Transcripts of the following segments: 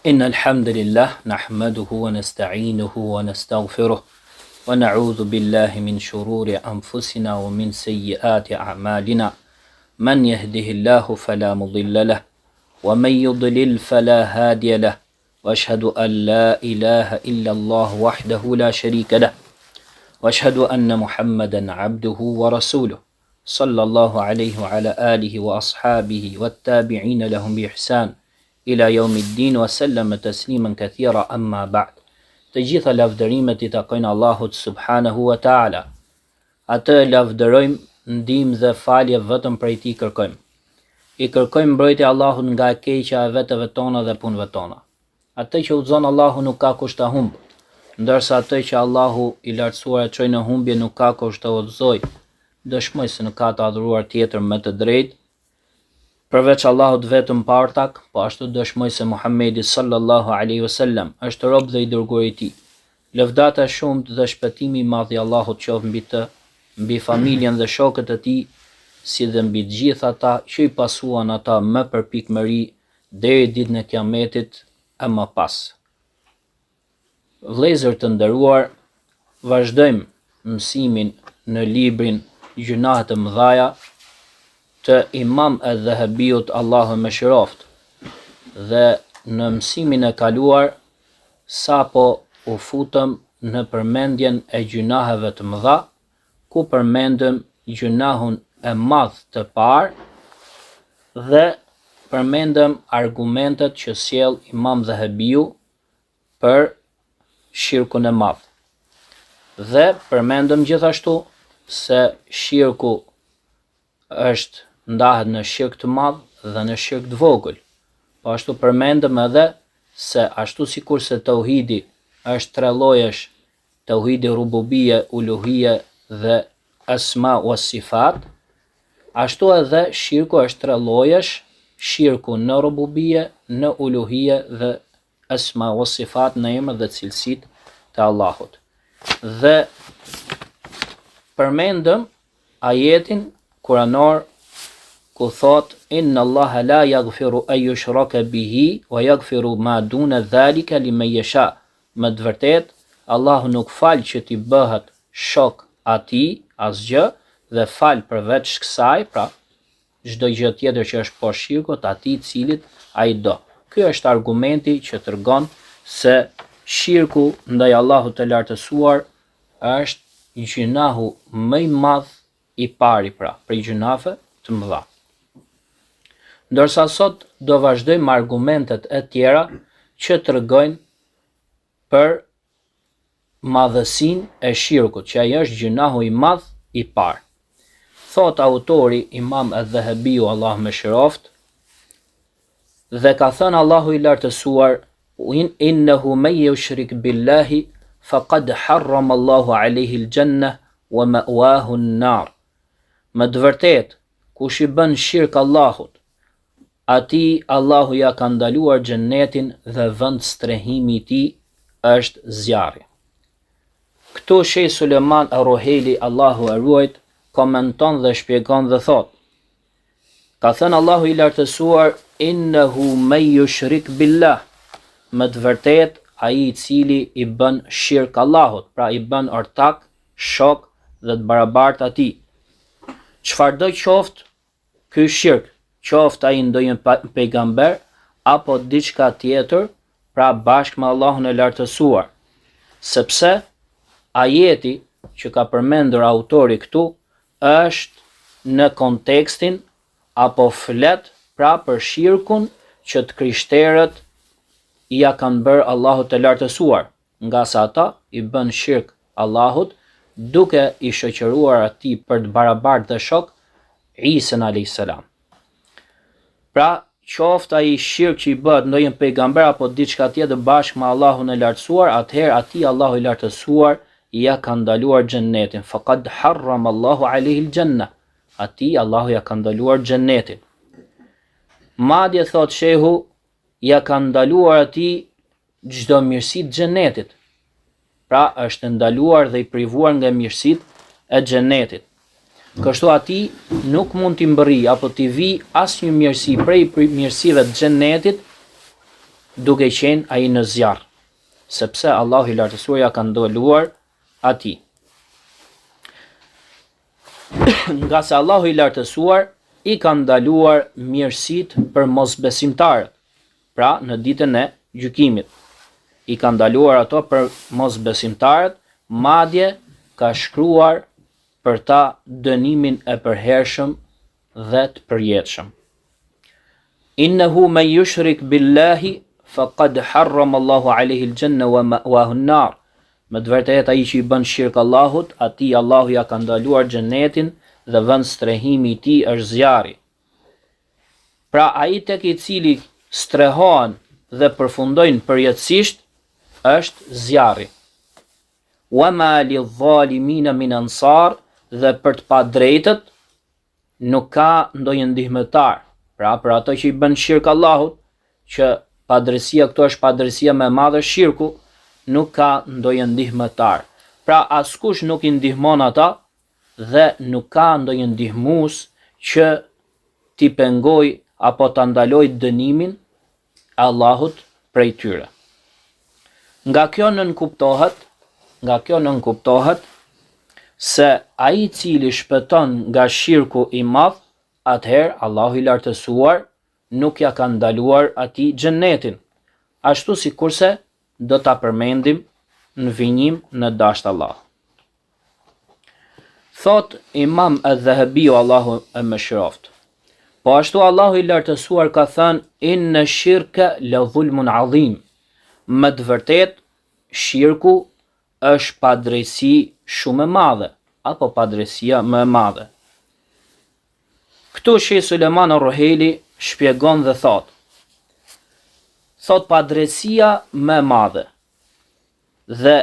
إن الحمد لله نحمده ونستعينه ونستغفره ونعوذ بالله من شرور أنفسنا ومن سيئات أعمالنا من يهده الله فلا مضل له ومن يضلل فلا هادي له وأشهد أن لا إله إلا الله وحده لا شريك له وأشهد أن محمدا عبده ورسوله صلى الله عليه وعلى آله وأصحابه والتابعين لهم بإحسان ila yawmiddin wa sallama tasliman kathira amma ba'd. Të gjitha lavdërimet i takojnë Allahut subhanahu wa ta'ala. Atë lavdërojmë, ndihmë dhe falje vetëm prej tij kërkojmë. I kërkojmë mbrojtje Allahut nga e keqja e veteve tona dhe punëve tona. Atë që udhëzon Allahu nuk ka kusht ta humb, ndërsa atë që Allahu i lartësuar e çoi në humbje nuk ka kusht ta udhëzoj. Dëshmoj se nuk ka të adhuruar tjetër me të drejtë përveç Allahut vetëm partak, po ashtu dëshmoj se Muhamedi sallallahu alaihi wasallam është rob dhe i dërguar i tij. Lëvdata e shumtë dhe shpëtimi i madh i Allahut qoftë mbi të, mbi familjen dhe shokët e tij, si dhe mbi të gjithë ata që i pasuan ata me përpikmëri deri ditën e Kiametit e më pas. Vëllezër të nderuar, vazhdojmë mësimin në librin Gjunahet e Mëdhaja të Imam al-Dhahabiut, Allahu më shëroft. Dhe në mësimin e kaluar sapo u futëm në përmendjen e gjunaheve të mëdha, ku përmendëm gjunahun e madh të parë dhe përmendëm argumentet që sjell Imam Dhahabiu për shirkun e madh. Dhe përmendëm gjithashtu se shirku është ndahet në shirk të madh dhe në shirk të vogël. Po ashtu përmendëm edhe se ashtu sikur se tauhidi është tre llojesh, tauhidi rububie, uluhie dhe asma wa sifat, ashtu edhe shirku është tre llojesh, shirku në rububie, në uluhie dhe asma wa sifat, në emër dhe cilësitë të Allahut. Dhe përmendëm ajetin kuranor ku thot inna Allaha la yaghfiru an yushraka bihi wa yaghfiru ma duna dhalika liman yasha. Me të vërtet Allahu nuk fal që t'i bëhet shok atij asgjë dhe fal përveç kësaj, pra çdo gjë tjetër që është poshtë shirkut atij i cilit ai do. Ky është argumenti që tregon se shirku ndaj Allahut të lartësuar është gjunahu më i madh i pari, pra, për gjunave të mëdha. Ndërsa sot do vazhdojmë argumentet e tjera që tregojnë për madhësinë e shirkut, që ai është gjunahu i madh i parë. Thot autori Imam al-Dhahabiu, Allah më shëroft, dhe ka thënë Allahu i lartësuar, innahu man yushrik billahi faqad harrama Allahu alayhi al-jannah wa ma'wahu an-nar. Me të vërtet, kush i bën shirk Allahut, atij Allahu ja ka ndaluar xhenetin dhe vend strehimi i tij është zjarri. Këtu Sheh Suleman ar-Ruhaili, Allahu e ruajt, komenton dhe shpjegon dhe thot: ka thënë Allahu i lartësuar, innahu man yushrik billah, me të vërtet ai i cili i bën shirk Allahut, pra i bën ortak, shok dhe të barabartë atij. Çfarë do qoftë ky shirk, qoftë ai ndonjë pejgamber apo diçka tjetër, pra bashkë me Allahun e lartësuar, sepse ajeti që ka përmendur autori këtu është në kontekstin apo flet pra për shirkun që të krishterët ja kanë bërë Allahut të lartësuar, nga sa ata i bën shirk Allahut duke i shoqëruar atij për të barabartë dhe shok Isa a.s. Pra, qoftë ai shirk që i bëhet ndonjë pejgamber apo diçka tjetër bashkë me Allahun e lartësuar, atëherë atij Allahu i lartësuar ja ka ndaluar xhenetin. Faqad harrama Allahu alayhi al-jannah. Atij Allahu ja ka ndaluar xhenetin. Madje thot shehu, ja ka ndaluar atij çdo mirësi të xhenetit. Pra është ndaluar dhe i privuar nga mirësitë e xhenetit. Kështu atij nuk mund t'i mbërri apo t'i vi asnjë mirësi prej mirësive të xhenetit duke qenë ai në zjarr, sepse Allahu i lartësuar ja ka ndaluar atij. Nga se Allahu i lartësuar i ka ndaluar mirësitë për mosbesimtarët. Pra, në ditën e gjykimit, i ka ndaluar ato për mosbesimtarët, madje ka shkruar për ta dënimin e përhershëm dhe të përjetshëm. Innehu men yushrik billahi faqad harrama Allahu alayhi al-janna wa ma'wahu an-nar. Me të vërtetë ai që i bën shirk Allahut, atij Allahu ja ka ndaluar xhenetin dhe vend strehimi i tij është zjarri. Pra ai tek i cili strehohen dhe përfundojnë përjetësisht është zjarri. Wa ma lidh-dhalimina min ansar, dhe për të padrejtët nuk ka ndonjë ndihmëtar. Pra për ato që i bën shirk Allahut, që padresia këto është padresia më e madhe, shirku, nuk ka ndonjë ndihmëtar. Pra askush nuk i ndihmon ata dhe nuk ka ndonjë ndihmues që t'i pengoj apo ta ndaloj dënimin e Allahut prej tyre. Nga kjo nënkuptohet se ai i cili shpëton nga shirku i madh, atëherë Allahu i lartësuar nuk ja ka ndaluar atij xhenetin, ashtu sikurse do ta përmendim në vijim në dasht Allah. Thot Imam al-Dhahabiu, Allahu e mëshiroft, po ashtu Allahu i lartësuar ka thënë inna shirka la dhulmun adhim. Më të vërtet shirku është padrejsi shumë e madhe, apo padrejësia më e madhe. Këtu Sheh Sulejman ar-Ruhaili shpjegon dhe thot padrejësia më e madhe dhe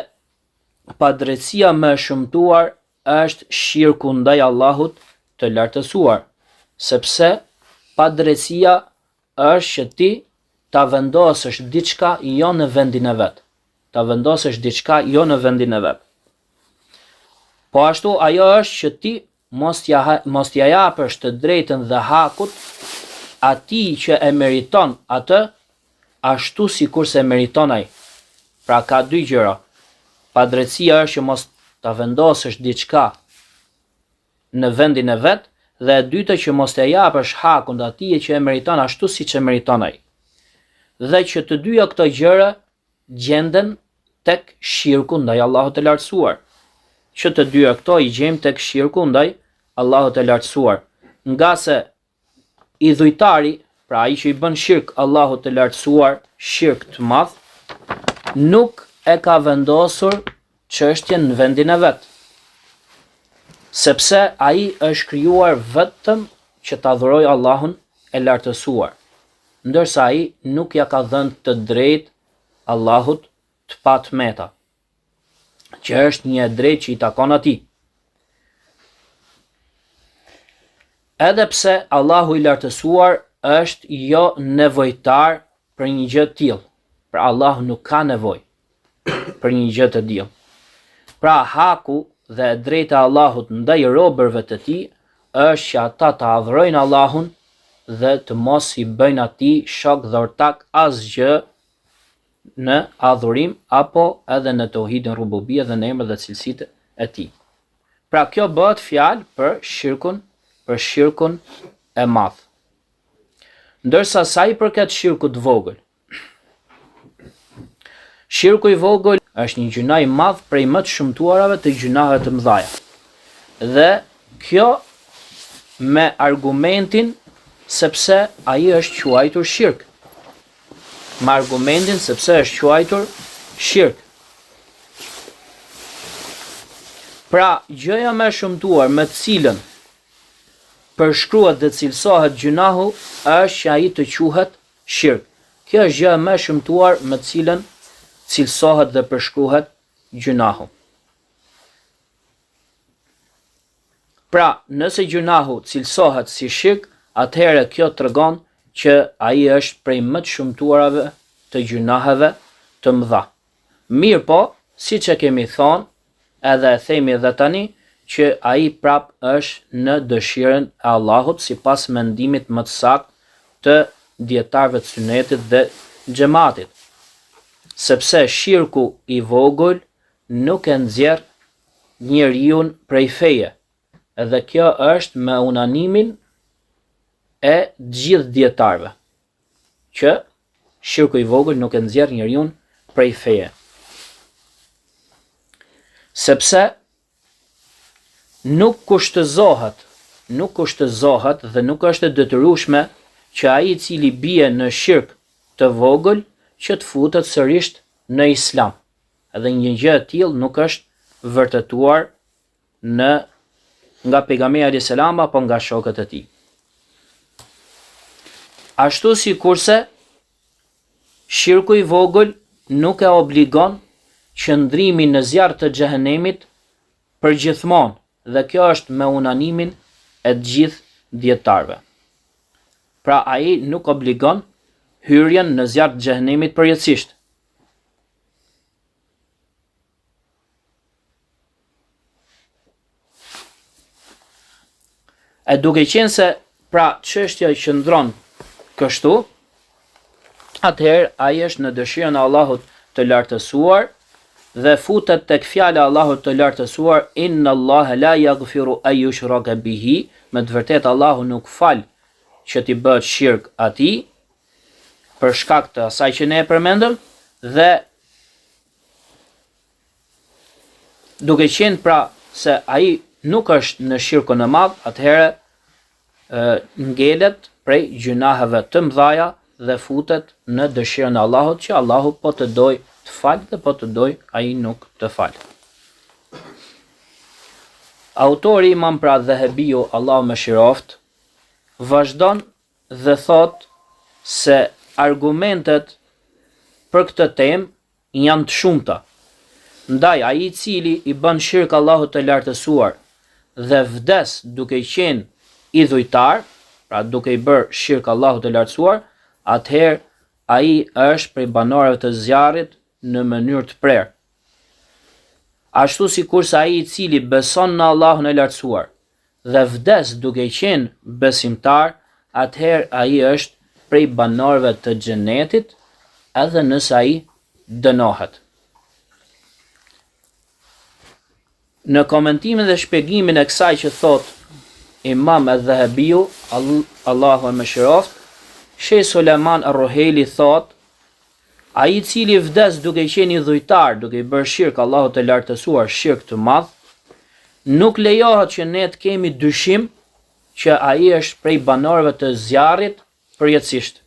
padrejësia më e shëmtuar është shirku ndaj Allahut të lartësuar, sepse padrejësia është që ti ta vendosësh diçka jo në vendin e vet. Ta vendosësh diçka jo në vendin e vet. Po ashtu ajo është që ti mos t'ja japësh të drejtën dhe hakut atij që e meriton atë, ashtu sikur se meriton ai. Pra ka dy gjëra. Padrejësia është që mos ta vendosësh diçka në vendin e vet, dhe e dyta që mos t'ja japësh hakun atij që e meriton ashtu siç e meriton ai. Dhe që të dyja këto gjëra gjenden tek shirku ndaj Allahut të lartësuar. Që të dyja këto i gjejmë tek shirku ndaj Allahut të lartësuar. Nga se i dhujtari, pra ai që i bën shirk Allahut të lartësuar, shirk të madh, nuk e ka vendosur çështjen në vendin e vet. Sepse ai është krijuar vetëm që ta adhurojë Allahun e lartësuar, ndërsa ai nuk ja ka dhënë të drejtë Allahut të patmeta, që është një drejtë që i takon atij. Edhe pse Allahu i lartësuar është jo nevojtar për një gjë të tillë, pra Allahu nuk ka nevojë për një gjë të tillë. Pra haku dhe e drejta e Allahut ndaj robërve të tij është që ata të adhurojnë Allahun dhe të mos i bëjnë atij shok dhe ortak asgjë në adhurim apo edhe në tauhidin rububia dhe në emrat dhe cilësitë e tij. Pra kjo bëhet fjalë për shirkun e madh. Ndërsa sa i përket shirkut vogël, shirku i vogël është një gjuna i madh prej më të shëmtuarave të gjunave të mëdha. Dhe kjo me argumentin sepse ai është quajtur shirk. Me argumentin sepse është quajtur shirk. Pra, gjëja më e shëmtuar me të cilën përshkruhet dhe cilësohet gjunahu është që ai të quhet shirk. Kjo është gjëja më e shëmtuar me të cilën cilësohet dhe përshkruhet gjunahu. Pra, nëse gjunahu cilësohet si shirk, atëherë kjo tregon që ai është prej më të shëmtuarave të gjunaheve të mëdha. Mirë po, siç e kemi thonë, edhe e themi edhe tani, që ai prap është në dëshirën e Allahut sipas mendimit më të saktë të dietarëve të sunetit dhe xhamatit, sepse shirku i vogël nuk e nxjerr njeriu prej feje. Edhe kjo është me unanimin e gjithë dietarëve, që shirku i vogël nuk e nxjerr njeriu prej feje. Sepse nuk kushtëzohet dhe nuk është e detyrueshme që ai i cili bie në shirk të vogël që të futet sërish në islam. Edhe një gjë e tillë nuk është vërtetuar nga pejgamberi alayhis salam apo nga shokët e tij. Ashtu si kurse shirku i vogël nuk e obligon qëndrimin në zjarr të xhehenemit përgjithmonë, dhe kjo është me unanimin e gjithë dietarëve. Pra ai nuk obligon hyrjen në zjarr të xhehenemit përjetësisht. E duke qenë se pra çështja qëndron kështu, atëherë ai është në dëshirën e Allahut të lartësuar dhe futet tek fjala e Allahut të lartësuar, inna Allaha la yaghfiru an yushraka bihi, me të vërtetë Allahu nuk fal që t'i bëhet shirk atij, për shkak të asaj që ne e përmendëm, dhe duke qenë pra se ai nuk është në shirkun e madh, atëherë ngelet prej gjunaheve të mëdha dhe futet në dëshirën e Allahut, që Allahu po të doj të fal dhe po të doj ai nuk të fal. Autori Imam pra Dhahabiu, Allahu mëshiroft, vazhdon dhe thot se argumentet për këtë temë janë të shumta. Ndaj ai i cili i bën shirk Allahut të lartësuar dhe vdes duke qenë idhujtar, pra duke i bërë shirk Allahut të lartësuar, atëherë ai është prej banorëve të zjarrit në mënyrë të prerë. Ashtu sikurse ai i cili beson në Allahun e lartësuar dhe vdes duke qenë besimtar, atëherë ai është prej banorëve të xhenetit, edhe nëse ai dënohet. Në komentimin dhe shpjegimin e kësaj që thot Imam al-Dhahabiu, Allahu e mëshiroft, Sheh Suleiman ar-Ruhaili thot, ai i cili vdes duke qenë idhujtar, duke i bërë shirk Allahut të lartësuar, shirk të madh, nuk lejohet që ne të kemi dyshim që ai është prej banorëve të zjarrit përjetësisht.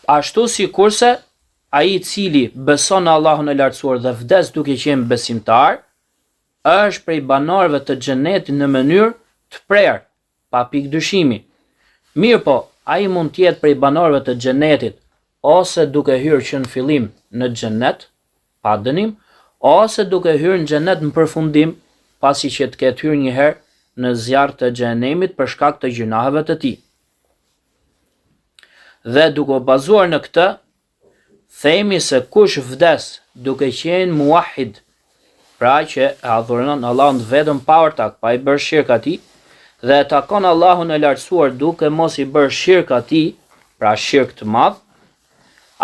Ashtu sikurse ai i cili beson në Allahun e lartësuar dhe vdes duke qenë besimtar, është prej banorëve të xhenetit në mënyrë të prerë, pa pikë dyshimi. Mirë po, ai mund të jetë prej banorëve të xhenetit ose duke hyrë që në fillim në xhenet, pa dënim, ose duke hyrë në xhenet në përfundim, pasi që të ketë hyrë një herë në zjarr të xhenemit për shkak të gjunaheve të tij. Dhe duke u bazuar në këtë, themi se kush vdes duke qenë muahid, pra që e adhuron Allahun vetëm pa ortak, pa i bërë shirk atij, dhe e takon Allahun e lartësuar duke mos i bërë shirk atij, pra shirk të madh,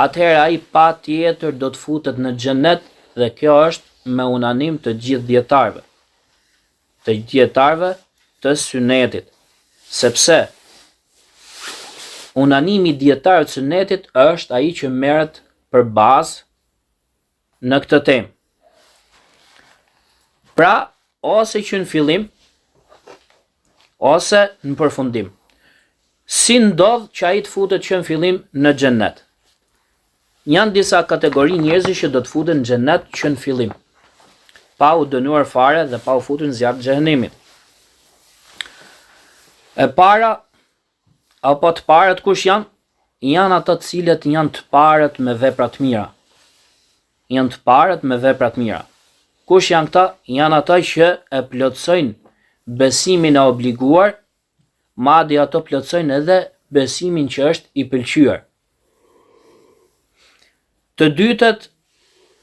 atëherë ai patjetër do të futet në xhenet, dhe kjo është me unanim të gjithë dietarëve të sunetit, sepse unanimi i dietarëve të sunetit është ai që merret për bazë në këtë temë. Pra, ose që në fillim, ose në përfundim. Si ndodh që ai të futet që në fillim në xhenet? Janë disa kategori njerëzish që do të futen në xhenet që në fillim, pa u dënuar fare dhe pa u futur në zjarr të xhenemit. E para, apo të parët kush janë? Janë ata të cilët janë të parët me vepra të mira. Kush janë këta? Janë ata që e plotësojnë besimin e obliguar, madje ato plotësojnë edhe besimin që është i pëlqyer. Të dytët,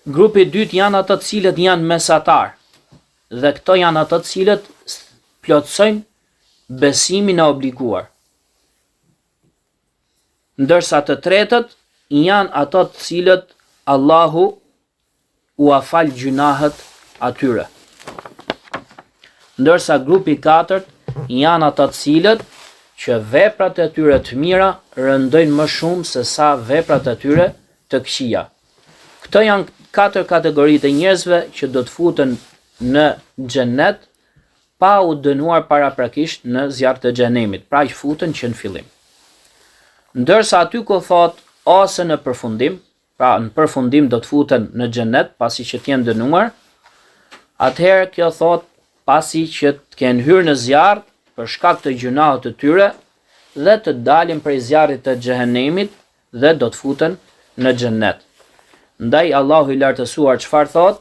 grupi i dytë janë ata të cilët janë mesatar, dhe këto janë ata të cilët plotësojnë besimin e obliguar. ndërsa të tretët janë ato të cilët Allahu u afal gjunahet atyre. Ndërsa grupi 4 janë ata të cilët që veprat e tyre të mira rëndojnë më shumë se sa veprat e tyre të këqija. Këto janë 4 kategoritë e njerëzve që do të futen në xhenet pa u dënuar paraprakisht në zjarr të xhenemit, pra që futen që në fillim. Ndërsa aty ku thot ose në përfundim, pra në përfundim do të futen në xhenet pasi që të jenë dënuar, atëherë kjo thot pasi që të kenë hyrë në zjarr për shkak të gjunahet të tyre dhe të dalin prej zjarrit të xhenemit dhe do të futen në xhenet. Ndaj Allahu i lartësuar çfarë thot?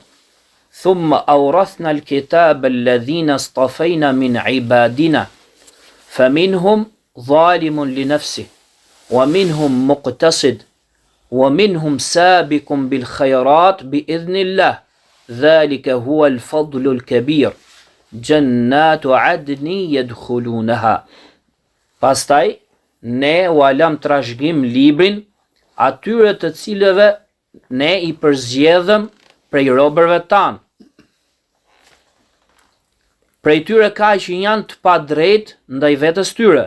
Thumma awrathna al-kitaba alladhina istafayna min ibadina faminhum zalimun li nafsihi wa minhum muqtasid wa minhum sabiqun bil khayrat bi idhnillah dhalika huwa al-fadlu al-kabir jannatu adni yadkhulunaha. Pastaj ne u alam trashëgim librin atyre të cilëve ne i përzgjedhëm prej robërve tanë. Prej tyre ka që janë të padrejt ndaj vetes tyre,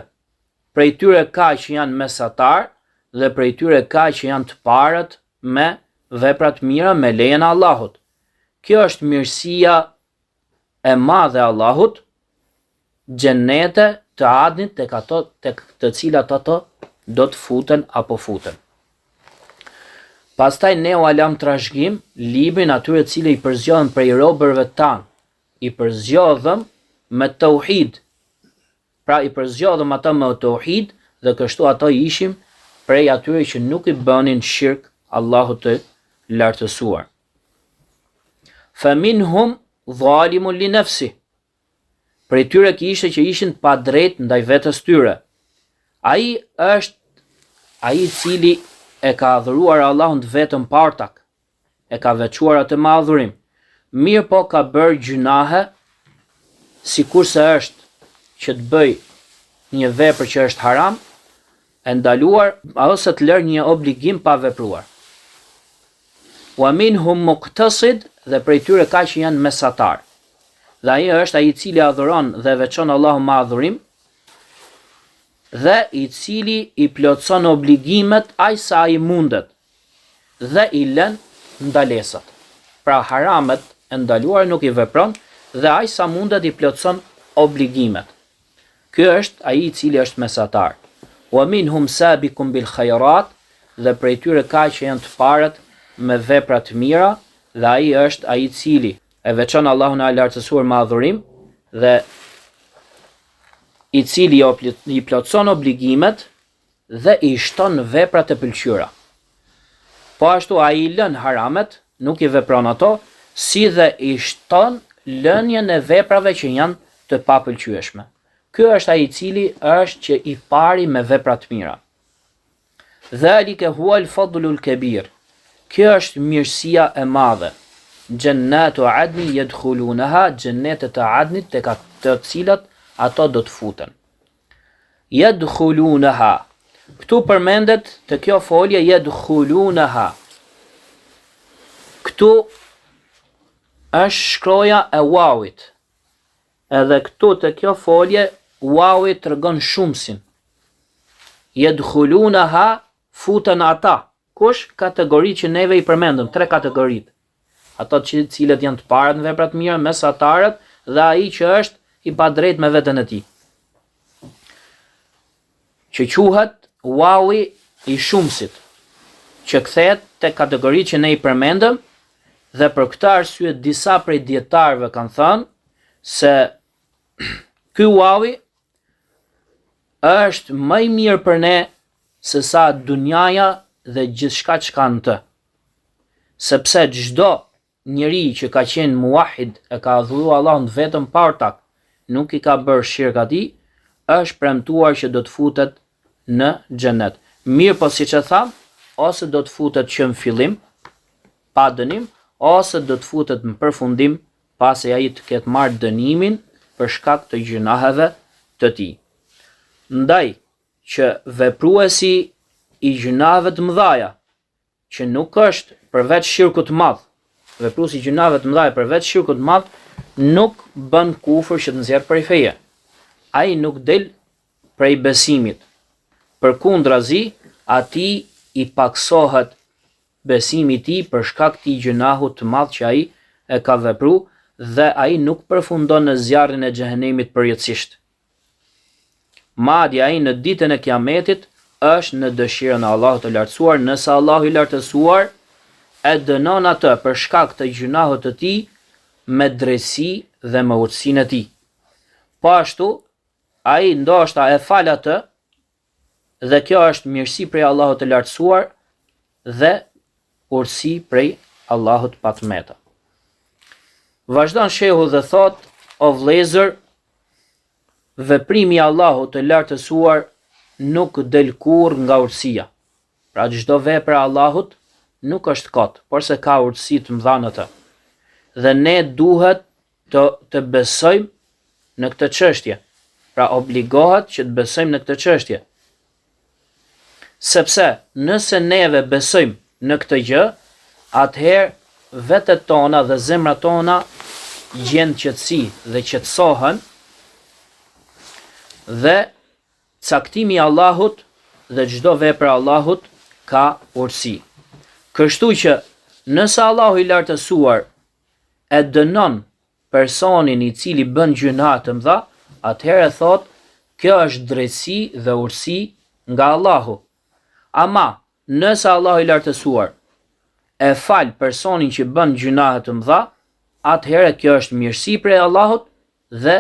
prej tyre ka që janë mesatar dhe prej tyre ka që janë të parët me veprat mira me lejen e Allahut. Kjo është mirësia e madhe e Allahut, xhenete të adnit tek ato tek të cilat ato do të futen apo futen. Pastaj ne u alam trashëgim librin atyre të cilë i përzgjodhëm prej robërve tanë, i përzgjodhëm me tauhid. Pra i përzgjodhëm ata me tauhid dhe kështu ato ishim prej atyre që nuk i bënin shirk Allahut të lartësuar. Faminhum zalimun li nafsi. Prej tyre kishte që ishin të padrejt ndaj vetes tyre. Ai është ai i cili e ka adhuruar Allahun të vetëm partak, e ka veçuar atë me adhurim. Mirë po ka bërë gjunahe, sikurse është që të bëj një vepër që është haram, e ndaluar ose të lërë një obligim pa vepruar. Wa minhum muqtasid, dhe prej tyre ka që janë mesatar. Dhe ai është ai i cili adhuron dhe veçon Allahun me adhurim, dhe i cili i plotson obligimet aq sa ai mundet dhe i lën ndalesat. Pra haramet e ndaluar nuk i vepron dhe aq sa mundet i plotson obligimet. Ky është ai i cili është mesatar. Wa minhum sabiqun bil khayrat, dhe prej tyre ka që janë të parët me vepra të mira dhe ai është ai i cili e veçon Allahun e lartësuar me adhurim dhe i cili i plotson obligimet dhe i shton veprat e pëlqyera. Po ashtu ai i lën haramet, nuk i vepron ato, si dhe i shton lënien e veprave që janë të papëlqyeshme. Ky është ai i cili është që i pari me vepra të mira. Dhalika huwa al-fadlu al-kabir. Kjo është mirësia e madhe. Jannatu adni yadkhulunaha, xhennetet e adnit tek ato të cilat ato do të futen. Yadkhulunaha. Këtu përmendet të kjo folje yadkhulunaha. Këtu është shkroja e wawit. Edhe këtu të kjo folje wawi tregon shumsin. Yadkhulunaha, futen ata. Kush? Kategori që neve i përmendëm, 3 kategoritë. Ato të cilët janë të parët në veprat mira, mesatarët dhe ai që është i padrejt me veten e tij. Që quhet wawi i shumsit, që kthehet te kategoritë që ne i përmendëm dhe për këtë arsye disa prej dietarëve kanë thënë se ky wawi është më i mirë për ne se sa dunjaja dhe gjithçka që ka në të. Sepse çdo njeri që ka qenë muahid e ka adhuruar Allahun vetëm partak, nuk i ka bërë shirk atij, është premtuar që do të futet në xhenet. Mirë po siç e tham, ose do të futet që në fillim, pa dënim, ose do të futet në përfundim, pasi ai të ketë marrë dënimin për shkak të gjunaheve të tij. Ndaj që vepruesi i gjunave të mëdhaja, që nuk është përveç shirkut të madh, vepruesi i gjunave të mëdhaja përveç shirkut të madh, nuk bën kufër që të nxjerr prej feje. Ai nuk del prej besimit. Përkundrazi, atij i paksohet besimi i tij për shkak të gjunahut të madh që ai e ka vepruar dhe ai nuk përfundon në zjarrin e xhehenemit përjetësisht. Madje ai në ditën e Kiametit është në dëshirën e Allahut të lartësuar, nëse Allahu i lartësuar e dënon atë për shkak të gjunahut të tij me drejtësi dhe me urtësinë e tij. Po ashtu, ai ndoshta e fal atë dhe kjo është mirësi prej Allahut të lartësuar dhe urtësi prej Allahut patmeta. Vazhdon shehu dhe thot, o vëllezër, veprimi i Allahut të lartësuar nuk del kurrë nga urtësia. Pra çdo vepër e Allahut nuk është kot, por se ka urtësi të mëdha në të. Dhe ne duhet të besojmë në këtë çështje. Pra obligohet që të besojmë në këtë çështje. Sepse nëse neve besojmë në këtë gjë, atëherë vetet tona dhe zemrat tona gjend qetësi dhe qetësohen dhe caktimi i Allahut dhe çdo vepër e Allahut ka urtësi. Kështu që nëse Allahu i lartësuar e dënon personin i cili bën gjuna të mëdha, atëherë thot, kjo është drejtësi dhe urtësi nga Allahu. Ama nëse Allahu i lartësuar e fal personin që bën gjuna të mëdha, atëherë kjo është mirësi prej Allahut dhe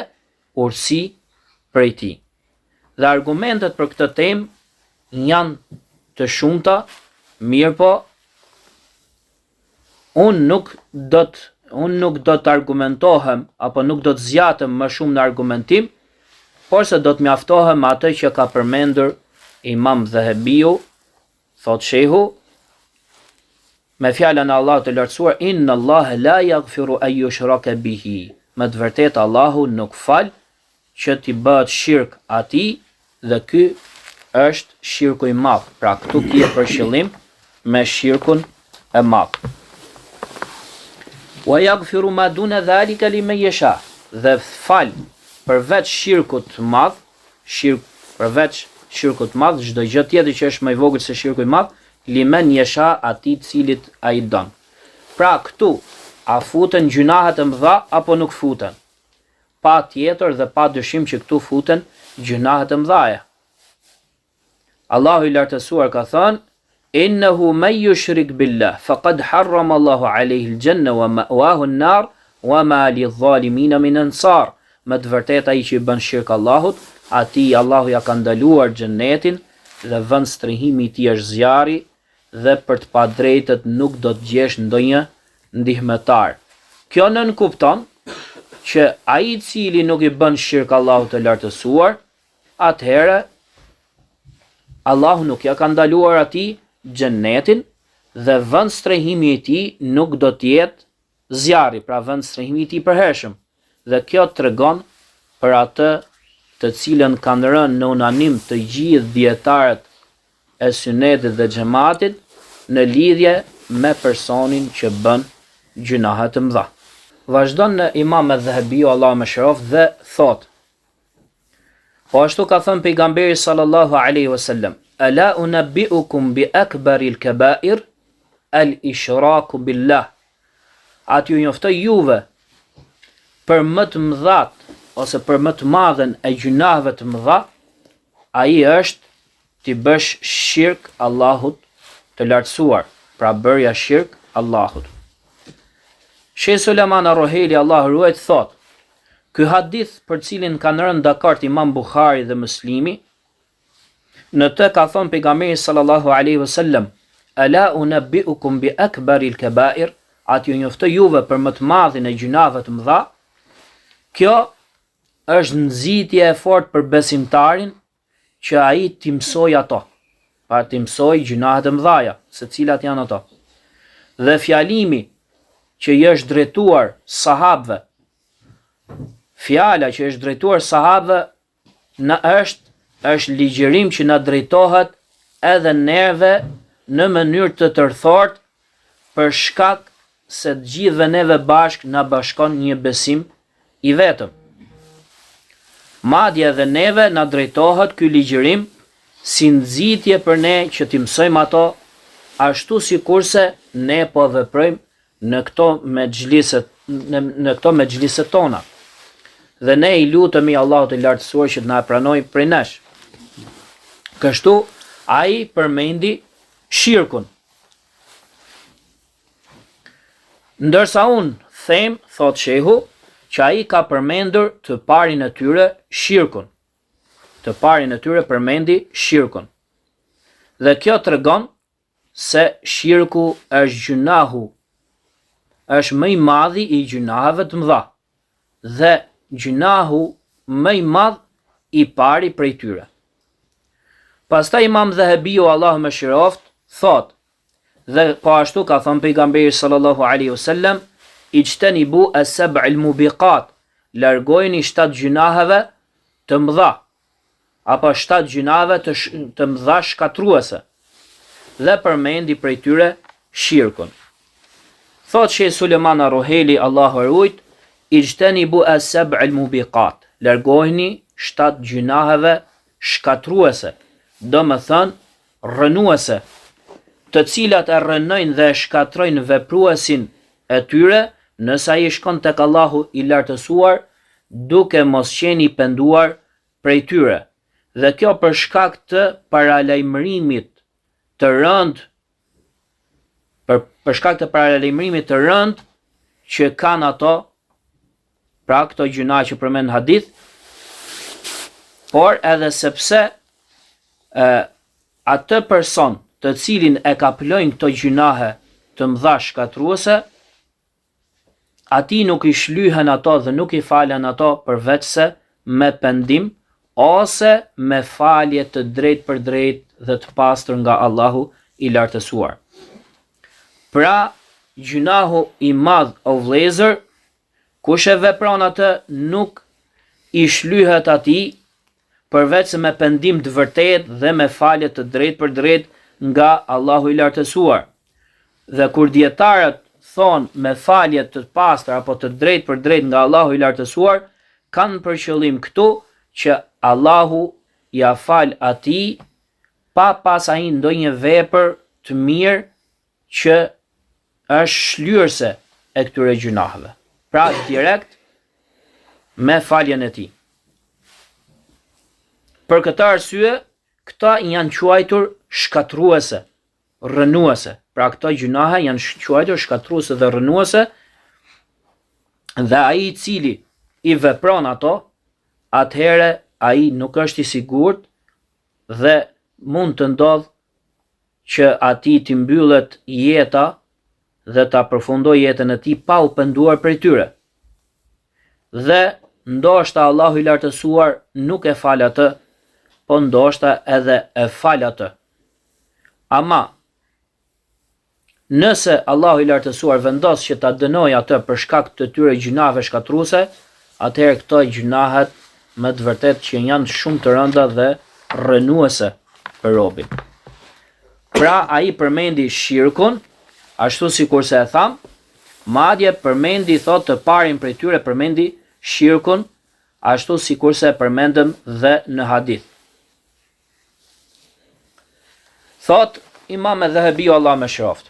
urtësi prej tij. Dhe argumentet për këtë temë janë të shumta, mirë po unë nuk do të argumentohem apo nuk do të zjatem më shumë në argumentim, por se do të mjaftohem atë që ka përmendur Imam Dhahabiu, thot shehu, me fjalën e Allahut të lartësuar, inna Allah la yaghfiru an yushraka bihi. Me të vërtetë Allahu nuk fal që t'i bëhet shirk atij dhe ky është shirku i madh. Pra këtu kje për qëllim me shirkun e madh. Wa yaghfiru ma duna dhalika liman yasha. Dhe fal përveç shirkut të madh, përveç shirkut të madh, çdo gjë tjetër që është më i vogël se shirku i madh, liman yasha, atij cilit ai don. Pra këtu a futen gjunahet e mëdha apo nuk futen? Pa tjetër dhe pa dyshim që këtu futen gjunahet e mëdhaja. Allahu i lartësuar ka thënë, innehu men yushrik billah faqad harrama Allahu alayhi al-janna wa ma'wahu an-nar wa ma lidh-dhalimina min ansar. Me të vërtetë ai që i bën shirk Allahut, atij Allahu ja ka ndaluar xhenetin dhe vend strehimi i tij është zjarri dhe për të padrejtët nuk do të gjesh ndonjë ndihmetar. Kjo nën kupton që ai i cili nuk i bën shirk Allahut të lartësuar, atëherë Allahu nuk ja ka ndaluar atij xhenetin dhe vend strehimi i tij nuk do të jetë zjarri, pra vend strehimi i tij i përhershëm. Dhe kjo tregon për atë të cilën kanë rënë në unanim të gjithë dietarët e Sunetit dhe Xhamatit në lidhje me personin që bën gjunahe të mëdha. Vazhdon në Imam Dhahabiu, Allahu më shëroft, dhe thot: po ashtu ka thënë pejgamberi sallallahu alaihi wasallam, ala unabbiukum bi akbaril kaba'ir al-ishraku billah. Atë ju njoftoj juve për më të mëdhat ose për më të madhen e gjunaheve të mëdha, ai është t'i bësh shirk Allahut të lartësuar, pra bërja shirk Allahut. Sheh Sulejman Ar-Ruhaili, Allahu ruajt, thot: ky hadith për cilin kanë rënë dakord Imam Buhari dhe Muslimi, në të ka thonë pejgamberi sallallahu alaihi wasallam, ala unabbiukum bi akbaril kaba'ir, atë ju njoftoj juve për më të madhin e gjunave të mëdha. Kjo është nxitje e fortë për besimtarin që ai t'i mësoj ato, pa t'i mësoj gjunahet e mëdhaja, se cilat janë ato. Dhe fjalimi që i është drejtuar sahabëve, fjala që është drejtuar sahabëve, është ligjërim që na drejtohet edhe neve në mënyrë të tërthort, për shkak se të gjithëve neve bashk na bashkon një besim i vetëm. Madje edhe neve na drejtohet ky ligjërim si nxitje për ne që t'i mësojmë ato, ashtu sikurse ne po veprojmë në këto mexhliset tona. Dhe ne i lutemi Allahut të lartësuar që të na pranojë prej nesh. Kështu ai përmendi shirkun. Ndërsa unë them, thot shehu, që ai ka përmendur të parin e tyre shirkun. Të parin e tyre përmendi shirkun. Dhe kjo tregon se shirku është gjunahu, është më i madhi i gjunaheve të mëdha. Dhe gjunahu më i madh i pari prej tyre. Pastaj Imam Dhahabiu Allahu më shiroft thot, dhe po ashtu ka thënë pejgamberi sallallahu alaihi wasallam, ijtanibu as-sab'al mubiqat, largojeni 7 gjunaheve të mëdha, apo 7 gjunaheve të mëdha shkatruese, dhe përmendi prej tyre shirkun. Thot Sheh Suleman Ar-Ruheli Allahu e rujt, ijtanibu as-sab'al mubiqat, largojeni 7 gjunaheve shkatruese, do më thënë rënuese, të cilat e rënojnë dhe shkatrojnë vepruesin e tyre, nësa i shkon tek Allahu i lartësuar, duke mos qenë i penduar prej tyre. Dhe kjo për shkak të paralajmërimit të rënd, për shkak të paralajmërimit të rënd që kanë ato, pra këto gjuna që përmend hadith, por edhe sepse atë person të cilin e kaplojnë këto gjunahe të mëdha shkatruese, ati nuk i shlyhen ato dhe nuk i falen ato përveç se me pendim ose me falje të drejt për drejt dhe të pastër nga Allahu i lartësuar. Pra, gjunahu i madh o vëllezër, kush e vepron atë nuk i shlyhet atij përveç se me pendim të vërtet dhe me falje të drejt për drejt nga Allahu i lartësuar. Dhe kur dietarët thonë me falje të pastër apo të drejt për drejt nga Allahu i lartësuar, kanë për qëllim këtu që Allahu ja fal atij pa pas ai ndonjë vepër të mirë që është shlyerse e këtyre gjunaheve. Pra direkt me faljen e tij. Për këtë arsye, këta janë quajtur shkatruese, rënuese. Pra këto gjunahe janë quajtur shkatruese dhe rënuese, dhe ai i cili i vepron ato, atëherë ai nuk është i sigurt dhe mund të ndodh që atij t'i mbyllet jeta dhe ta përfundoj jetën e tij pa u penduar prej tyre. Dhe ndoshta Allahu i lartësuar nuk e fal atë, po ndoshta edhe e fal atë. Ama nëse Allahu i lartësuar vendos që ta dënoj atë për shkak të tyre gjunave shkatruese, atëherë këto gjunahet me të vërtet që janë shumë të rënda dhe rënuese për robin. Pra ai përmendi shirkun, ashtu sikurse e tham, madje përmendi thot të parin prej tyre përmendi shirkun, ashtu sikurse e përmendëm dhe në hadith. Thot Imam Dhahabiu Allah më shiroft.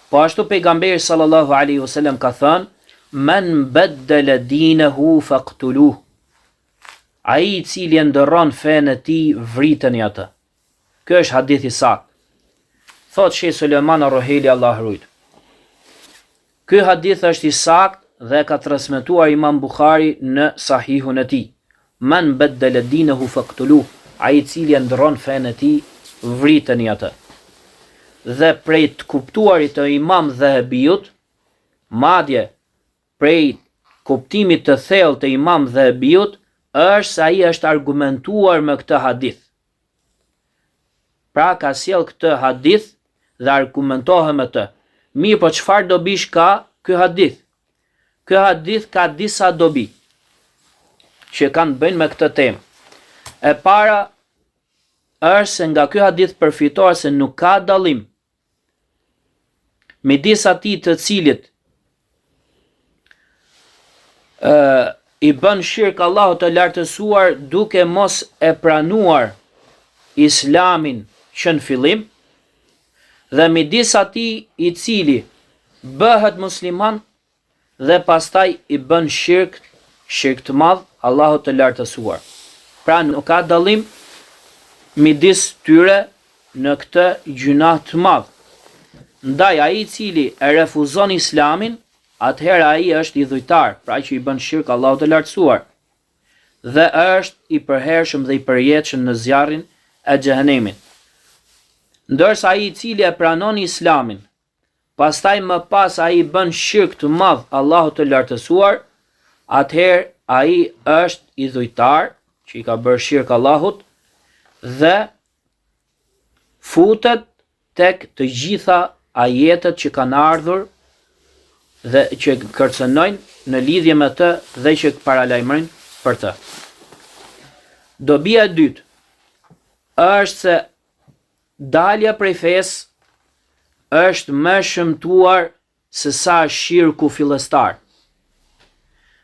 Po ashtu pejgamberi sallallahu alaihi wasallam ka thënë: "Men baddala dinahu faqtuluh." Ai i cili ndërron fenë e tij, vriteni atë. Ky është hadith i saktë. Thot Sheh Suleman Ar-Ruheli Allah rujt. Ky hadith është i saktë dhe ka transmetuar Imam Buhari në Sahihun e tij. Men baddala dinahu faqtuluh. Ai i cili ndërron fenë e tij, vriteni atë. Dhe prej të kuptuarit të Imam Dhahabiut, madje prej kuptimit të thellë të Imam Dhahabiut, është se ai është argumentuar me këtë hadith. Pra ka sjell këtë hadith dhe argumentohet me të. Mirë, po çfarë dobish ka ky hadith? Ky hadith ka disa dobi që kanë bënë me këtë temë. E para është se nga ky hadith përfitohet se nuk ka dallim midis atij të cilit i bën shirk Allahut të lartësuar duke mos e pranuar Islamin që në fillim, dhe midis atij i cili bëhet musliman dhe pastaj i bën shirk të madh Allahut të lartësuar. Pra nuk ka dallim midis tyre në këtë gjuna të madh. Ndaj ai i cili e refuzon Islamin, atëherë ai është idhujtar, pra që i bën shirk Allahut të lartësuar, dhe është i përhershëm dhe i përjetshëm në zjarrin e xhehenemit. Ndërsa ai i cili e pranon Islamin, pastaj më pas ai i bën shirk të madh Allahut të lartësuar, atëherë ai është idhujtar, që i ka bërë shirk Allahut, dhe futet tek të gjitha ajetet që kanë ardhur dhe që kërcënojnë në lidhje me të dhe që paralajmërojnë për të. Dobia e dytë është se dalja prej fesë është më shëmtuar se sa shirku fillestar.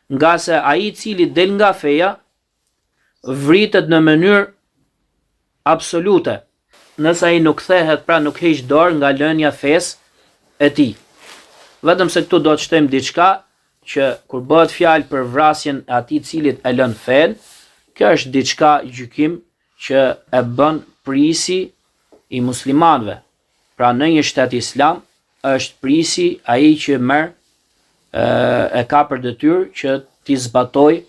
Nga se ai i cili del nga feja vritet në mënyrë absolute, nëse ai nuk kthehet, pra nuk heq dorë nga lënia fesë e tij. Vetëm se këtu do të shtojmë diçka që kur bëhet fjalë për vrasjen e atij i cili e lën fen, kjo është diçka gjykim që e bën prisi i muslimanëve. Pra në një shtet islam është prisi ai që merr e ka për detyrë që t'i zbatoj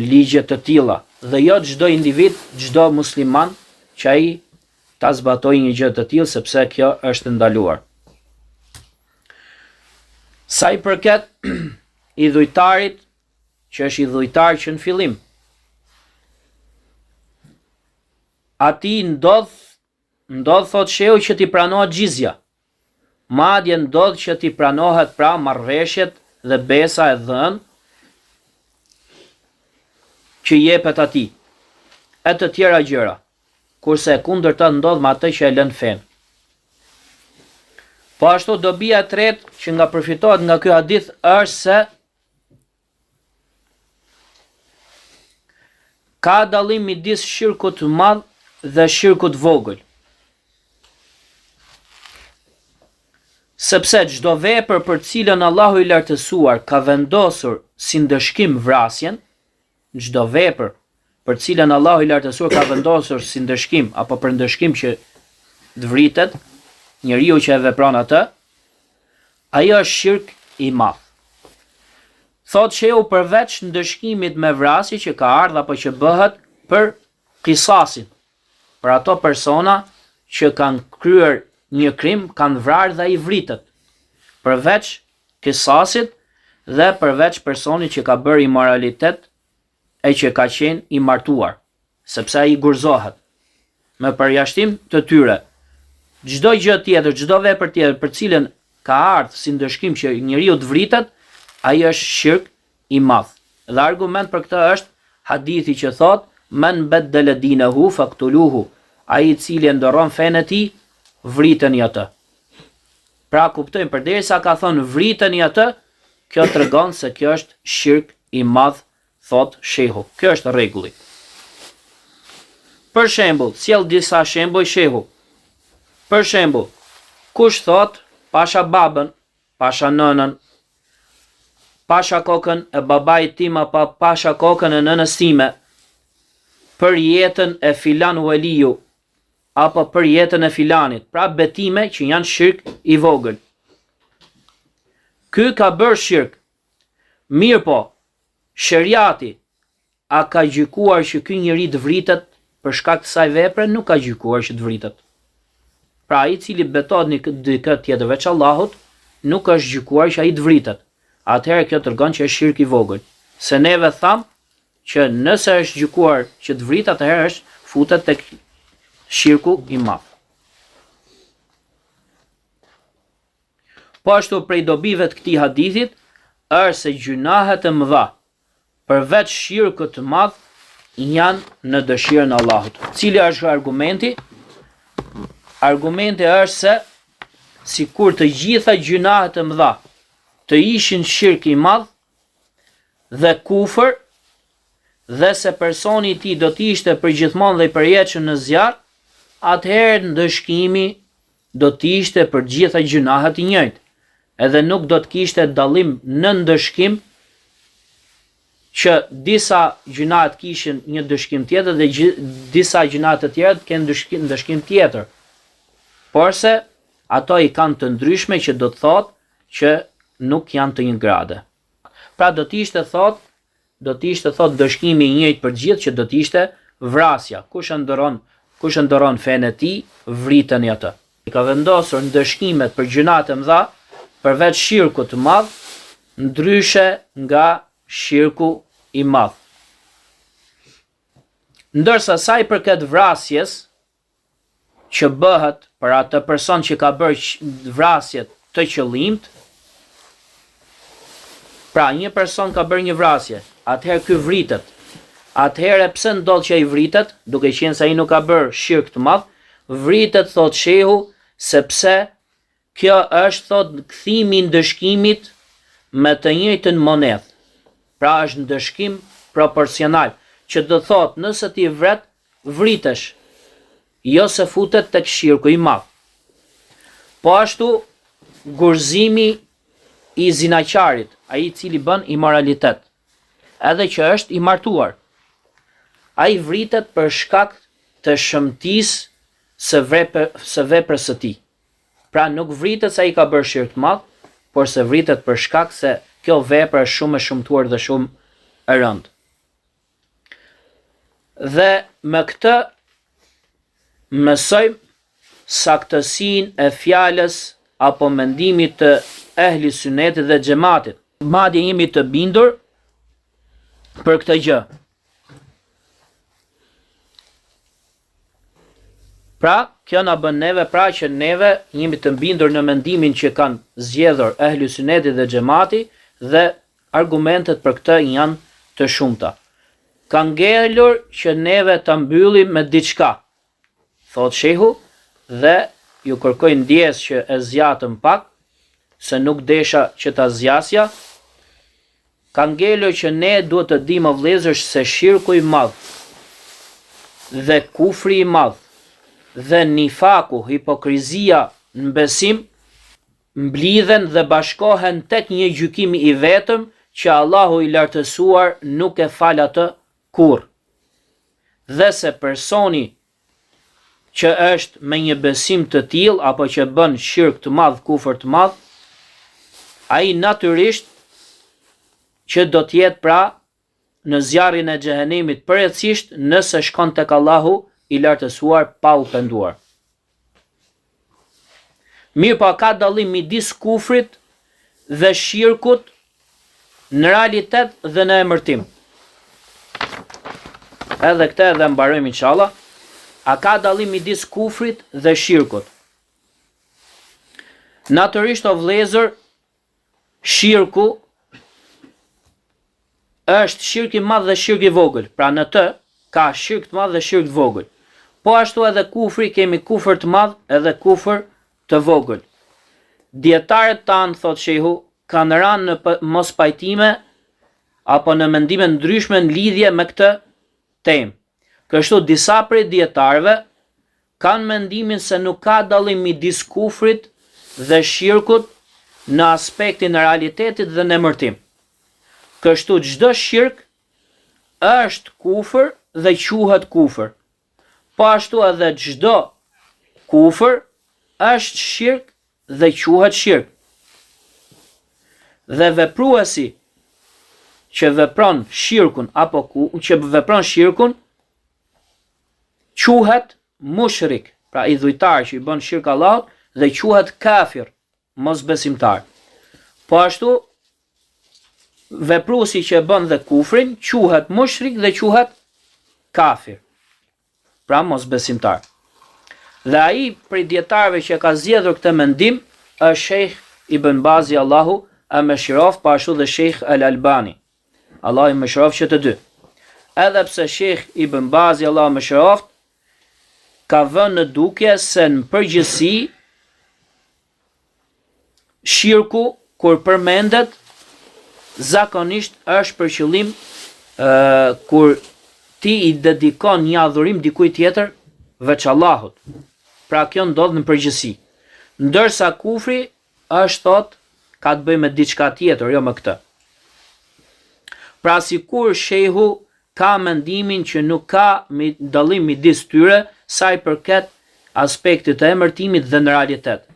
ligje të tilla, dhe jo çdo individ, çdo musliman që ai ta zbatoj një gjë të tillë, sepse kjo është ndaluar. Sa i përket idhujtarit, që është idhujtar që në fillim, ati ndodh thot shehu që ti pranohet gjizja, madje ndodh që ti pranohet pra marrveshjet dhe besa e dhënë që jepet atij, e të tjera gjëra, kurse kundërta ndodh me atë që e lën fen. Po ashtu dobia e tretë që nga përfitohet nga ky hadith është se ka dallim midis shirkut të madh dhe shirkut vogël. Sepse çdo vepër për cilën Allahu i lartësuar ka vendosur si ndëshkim vrasjen, çdo vepër për cilën Allahu i lartësuar ka vendosur si ndëshkim apo për ndëshkim që të vritet njeriu që e vepron atë, ajo është shirk i madh. Thot shehu përveç ndëshkimit me vrasje që ka ardhur apo që bëhet për qisasin, për ato persona që kanë kryer një krim, kanë vrarë dhe i vritet, përveç qisasit dhe përveç personit që ka bërë imoralitet e që ka qenë i martuar, sepse ai gurzohet. Me përjashtim të tyre, çdo gjë tjetër, çdo vepër tjetër për cilën ka ardhur si ndëshkim që njeriu të vritet, ai është shirk i madh. Dhe argument për këtë është hadithi që thot: "Men baddala dinahu faqtuluhu", ai i cili e ndorron fenë e tij, vriteni atë. Pra kuptojmë, përderisa ka thonë vriteni atë, kjo tregon se kjo është shirk i madh, thot shehu. Kjo është rregulli. Për shembull, sjell disa shembuj shehu. Për shembull, kush thot pasha babën, pasha nënën, pasha kokën e babait tim apo pasha kokën e nënës time, për jetën e filan ueliu, apo për jetën e filanit, pra betime që janë shirk i vogël. Ky ka bërë shirk. Mirë po, sheriati a ka gjykuar që ky njeri të vritet për shkak të kësaj vepre? Nuk ka gjykuar që të vritet. Pra ai i cili betohet në dikë tjetër veç Allahut, nuk është gjykuar që ai të vritet. Atëherë kjo tregon që është shirk i vogël. Se neve tham që nëse është gjykuar që të vritet, atëherë është futet tek shirku i madh. Po ashtu prej dobive të këtij hadithit është se gjunahet e mëdha, përveç shirkut të madh, janë në dëshirën e Allahut. Cili është argumenti? Argumenti është se sikur të gjitha gjunahet e mëdha të ishin shirk i madh dhe kufër, dhe se personi i tij do të ishte përgjithmonë dhe i përjetshëm në zjarr, atëherë ndëshkimi do të ishte për gjitha gjunahet i njëjtë, edhe nuk do të kishte dallim në ndëshkim, që disa gjunahet kishin një ndëshkim tjetër dhe disa gjunahet të tjera të kenë ndëshkim tjetër. Porse ato i kanë të ndryshme, që do të thotë që nuk janë të një grade. Pra do të ishte thot ndëshkimi i njëjtë për gjithë, që do të ishte vrasja. Kush e ndoron fenë e tij, vriteni atë. I ka vendosur ndëshkimet për gjunahet e mëdha përveç shirkut të madh, ndryshe nga shirku i madh. Ndërsa sa i përket vrasjes, që bëhet për atë person që ka bërë vrasje të qëllimt, pra një person ka bërë një vrasje, atëherë ky vritet. Atëherë pse ndodh që ai vritet, duke qenë se ai nuk ka bërë shirk të madh, vritet thot shehu, sepse kjo është thot kthimi i ndëshkimit me të njëjtën monedhë. Pra është ndëshkim proporcional, që do thot nëse ti vret, vritesh, jo se futet tek shirku i madh. Po ashtu gurzimi i zinaqarit, ai i cili bën imoralitet, edhe që është i martuar, ai vritet për shkak të shëmtisë së veprës së tij. Pra nuk vritet se ai ka bërë shirk të madh, por se vritet për shkak se kjo vepër është shumë e shëmtuar dhe shumë e rëndë. Dhe me këtë mësojmë saktësinë e fjalës apo mendimit të ehli sunetit dhe xhamatit. Madje jemi të bindur për këtë gjë. Pra, kjo na bën neve që neve jemi të bindur në mendimin që kanë zgjedhur ehli sunetit dhe xhamati, dhe argumentet për këtë janë të shumta. Ka ngelur që neve ta mbyllim me diçka, thot shehu, dhe ju kërkoj ndjes që e zjatëm pak, se nuk desha që ta zjasja. Ka ngelur që ne duhet të dimë o vëllezër se shirku i madh dhe kufri i madh dhe nifaku, hipokrizia në besim, mblidhen dhe bashkohen tek një gjykim i vetëm që Allahu i lartësuar nuk e fal atë kurrë. Dhe se personi që është me një besim të tillë apo që bën shirk të madh, kufër të madh, ai natyrisht që do të jetë pra në zjarrin e xhehenemit përjetësisht nëse shkon tek Allahu i lartësuar pa u penduar. Mirë, pa ka dallim midis kufrit dhe shirkut në realitet dhe në emërtim. Edhe këtë edhe mbarojmë inshallah. A ka dallim midis kufrit dhe shirkut? Natyrisht o vëllezër, shirku është shirk i madh dhe shirk i vogël. Pra në të ka shirk të madh dhe shirk të vogël. Po ashtu edhe kufri, kemi kufër të madh edhe kufër të vogël. Dietarët tanë, thot shehu, kanë rënë në mos pajtime apo në mendime ndryshme në lidhje me këtë temë. Kështu disa prej dietarëve kanë mendimin se nuk ka dallim midis kufrit dhe shirkut në aspektin e realitetit dhe në emërtim. Kështu çdo shirk është kufër dhe quhet kufër. Po ashtu edhe çdo kufër është shirk dhe quhet shirk. Dhe vepruesi që vepron shirkun apo që vepron shirkun quhet mushrik, pra idhujtar që i bën shirk Allahut, dhe quhet kafir, mosbesimtar. Po ashtu vepruesi që bën dhe kufrin quhet mushrik dhe quhet kafir, pra mosbesimtar. Dhe ai prej dietarëve që ka zgjedhur këtë mendim është Sheikh Ibn Bazi, Allahu e mëshiroft, po ashtu dhe Sheikh Al Albani, Allahu i mëshiroft që të dy. edhe pse Sheh Ibn Bazi Allah më shëroft ka vënë në dukje se në përgjithësi shirku kur përmendet zakonisht është për qëllim kur ti i dedikon një adhurim dikujt tjetër veç Allahut. Pra kjo ndodh në përgjithësi. Ndërsa kufri është thot ka të bëjë me diçka tjetër, jo me këtë. Pra sikur shehu ka mendimin që nuk ka dallim midis tyre sa i përket aspektit të emërtimit dhe në realitet.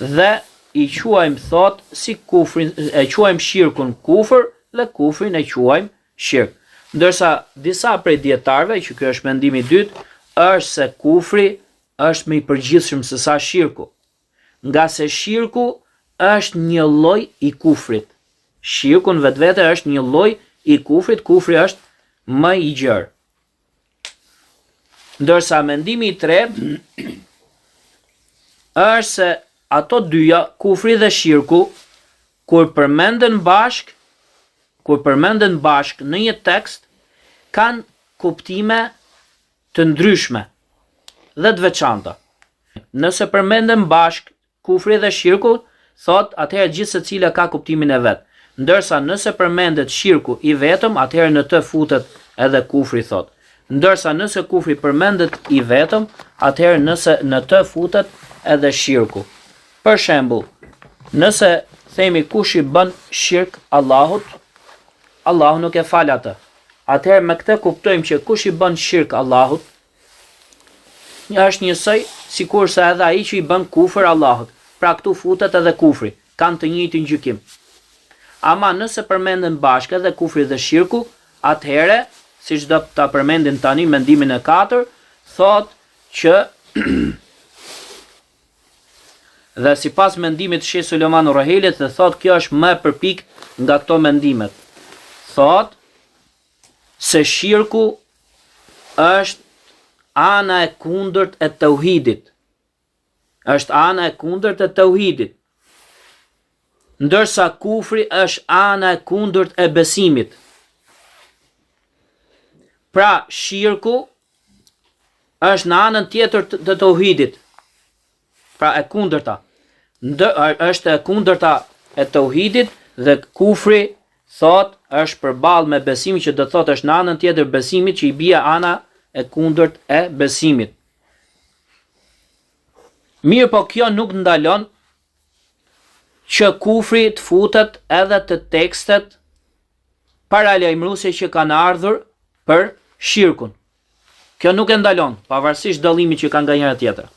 Dhe i quajmë thot si kufrin, e quajmë shirkun kufër dhe kufrin e quajmë shirk. Ndërsa disa prej dietarëve, që ky është mendimi i dytë, është se kufri është më i përgjithshëm se sa shirku. Nga se shirku është një lloj i kufrit. Shirku në vetvete është një lloj i kufrit, kufri është më i gjerë. Ndërsa mendimi i tretë është se ato dyja, kufri dhe shirku, kur përmenden bashk në një tekst, kanë kuptime të ndryshme dhe të veçanta. Nëse përmenden bashk kufri dhe shirku, thot atëherë gjithë secila ka kuptimin e vet. Ndërsa nëse përmendet shirku i vetëm, atëherë në të futet edhe kufri thot. Ndërsa nëse kufri përmendet i vetëm, atëherë në të futet edhe shirku. Për shembull, nëse themi kush i bën shirk Allahut, Allahu nuk e fal atë. Atëherë me këtë kuptojmë që kush i bën shirk Allahut, është njësoj sikurse edhe ai që i bën kufër Allahut. Pra këtu futet edhe kufri, kanë të njëjtin gjykim. Ama nëse përmenden bashkë edhe kufri dhe shirku, atëherë, siç do ta përmendim tani mendimin e katër, thot që dhe sipas mendimit të Sheh Sulejman Urrahelit, dhe thot kjo është më e përpik nga këto mendimet. Thot se shirku është ana e kundërt e tauhidit. Është ana e kundërt e tauhidit. Ndërsa kufri është ana e kundërt e besimit. Pra shirku është në anën tjetër të tauhidit. Pra e kundërta. Është e kundërta e tauhidit dhe kufri thot është përballë me besimin, që do thot është në anën tjetër besimit, që i bie ana e kundërt e besimit. Mirë, po kjo nuk ndalon që kufri të futet edhe të tekstet paralajmëruese që kanë ardhur për shirkun. Kjo nuk e ndalon, pavarësisht dallimit që kanë nga njëra tjetra.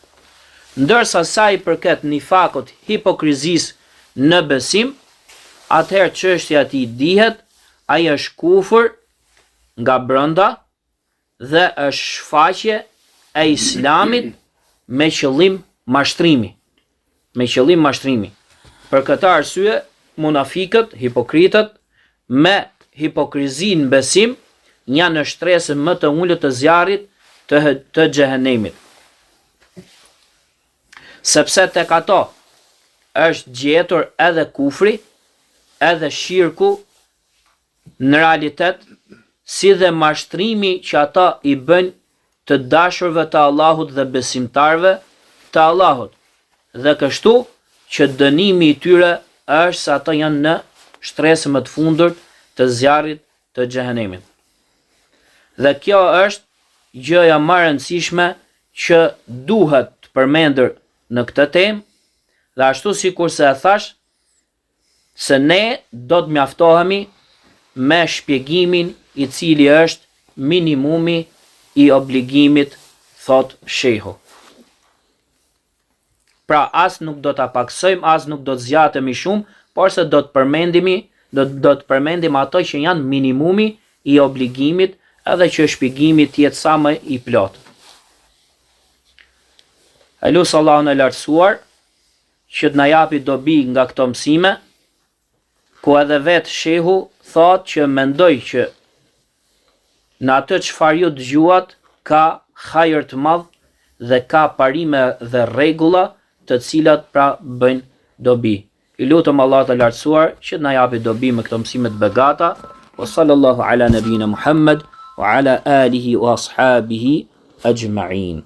Ndërsa sa i përket nifakut, hipokrizisë në besim, atëherë çështja e tij dihet, ai është kufër nga brenda dhe është shfaqje e Islamit me qëllim mashtrimi. Për këtë arsye, munafikët, hipokritët, me hipokrizi në besim, janë në shtresën më të ulët të zjarrit të xhehenemit. Sepse tek ato është gjetur edhe kufri, edhe shirku, në realitet, si dhe mashtrimi që ata i bëjnë të dashurve të Allahut dhe besimtarve të Allahut. Dhe kështu që dënimi i tyre është se ata janë në shtresën më të fundurt të zjarrit të xhehenemit. Dhe kjo është gjëja më e rëndësishme që duhet të përmendur në këtë temë, dhe ashtu sikurse e thash, se ne do të mjaftohemi me shpjegimin i cili është minimumi i obligimit, thot shehu. Pra as nuk do ta paksojmë, as nuk do të zgjatemi shumë, por se do të përmendim ato që janë minimumi i obligimit, edhe që shpjegimi të jetë sa më i plot. Elus Allahun e lartësuar që të na japi dobi nga këto mësime, ku edhe vetë shehu thot që mendoj që në atë çfarë ju dëgjuat ka hajër të madh dhe ka parime dhe rregulla të cilat pra bëjnë dobi. I lutëm Allah të lartësuar që të na japi dobi me këto mësime të begata. wa sallallahu ala nabina Muhammad wa ala alihi wa ashabihi ajma'in.